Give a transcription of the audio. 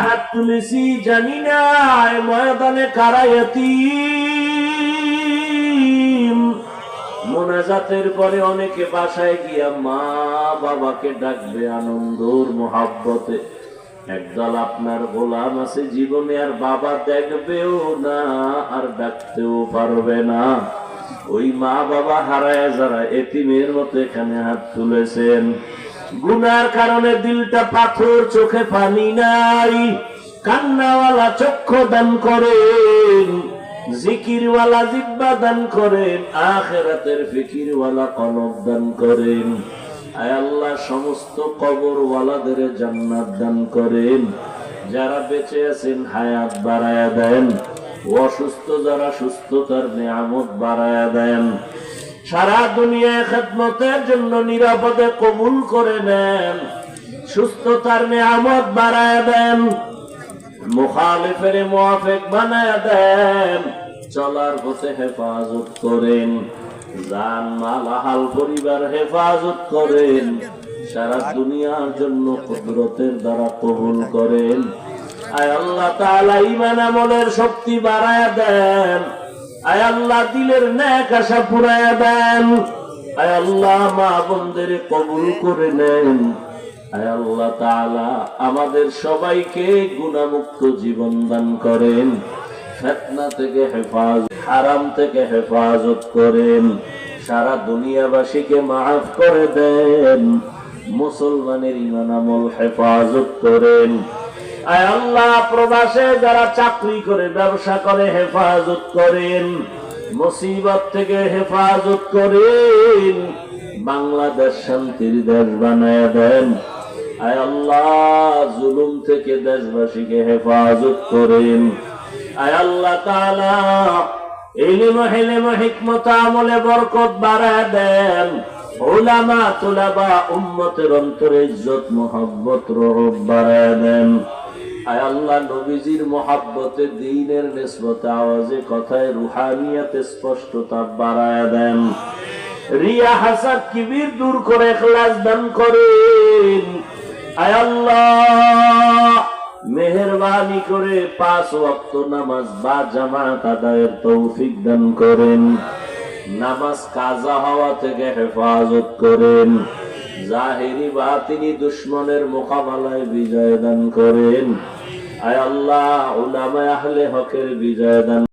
হাত তুলেছি জানি না ময়দানে কারা ইয়াতীম। মোনাজাতের পরে অনেকে বাসায় গিয়া মা বাবাকে ডাকবে আনন্দর মোহাব্বতে। একদল আপনার গোলাম আছে জীবনে আর বাবা দেখবেও না আর ডাকতেও পারবে না। ওই মা বাবা হারায় যারা এতিমের মতো এখানে হাত তুলেছেন, গুনার কারণে দিলটা পাথর, চোখে পানি নাই, কান্নাওয়ালা চক্ষু দান করেন, জিকিরওয়ালা জিহ্বা দান করেন, আখিরাতের ফিকিরওয়ালা কলব দান করেন। আয় আল্লাহ সমস্ত কবরওয়ালাদের জান্নাত দান করেন। যারা বেঁচে আছেন হায়াত বাড়ায়া দেন, অসুস্থ যারা সুস্থতার নিয়ামত বাড়ায়া দেন। সারা দুনিয়ায় খেদমতের জন্য নিরাপদে কবুল করে নেন, সুস্থতার নিয়ামত বাড়ায়া দেন, মুখালিফের মুওয়াফিক বানায়া দেন, চলার পথে হেফাজত করেন, জান মাল আহাল পরিবার হেফাজত করেন। সারা দুনিয়ার জন্য কুদরতের দ্বারা কবুল করেন। আয় আল্লাহ তাআলা ঈমান আমলের শক্তি বাড়ায়া দেন। আয় আল্লাহ দিলের নেক আশা পুরায়া দেন। আয় আল্লাহ মা বোনদের কবুল করে নেন। আয় আল্লাহ তাআলা আমাদের সবাইকে গুনাহমুক্ত জীবন দান করেন, ফিতনা থেকে হেফাজত, হারাম থেকে হেফাজত করেন, সারা দুনিয়াবাসীকে মাফ করে দেন, মুসলমানের ঈমান আমল হেফাজত করেন। আয় আল্লাহ প্রবাসে যারা চাকরি করে ব্যবসা করে হেফাজত করেন, মুসিবত থেকে হেফাজত করেন, বাংলাদেশ শান্তির দেশ বানায় দেন। আয় আল্লাহ জুলুম থেকে দেশবাসীকে হেফাজত করেন। আয় আল্লাহ তাআলা ইলম হিলম হিকমত আমলে বরকত বাড়ায় দেন। উলামা তুলাবা উম্মতের অন্তরে ইজ্জত মুহাব্বত রহমত বাড়ায় দেন। আয় আল্লাহ নবীজির মুহাব্বতে দ্বীনের নিসবতে আওয়াজে কথায় রুহানিয়াতে স্পষ্টতা বাড়ায় দেন। রিয়া হাসাদ কিবির দূর করে ইখলাস দান করেন। আয় আল্লাহ মেহেরবানি করে 5 ওয়াক্ত নামাজ বা জামাত আদায়ের তৌফিক দান করেন, নামাজ কাজা হওয়া থেকে হেফাজত করেন, জাহিরি বাতিনি দুশমনের মোকাবেলায় বিজয় দান করেন। আয় আল্লাহ উলামায়ে আহলে হকের বিজয় দান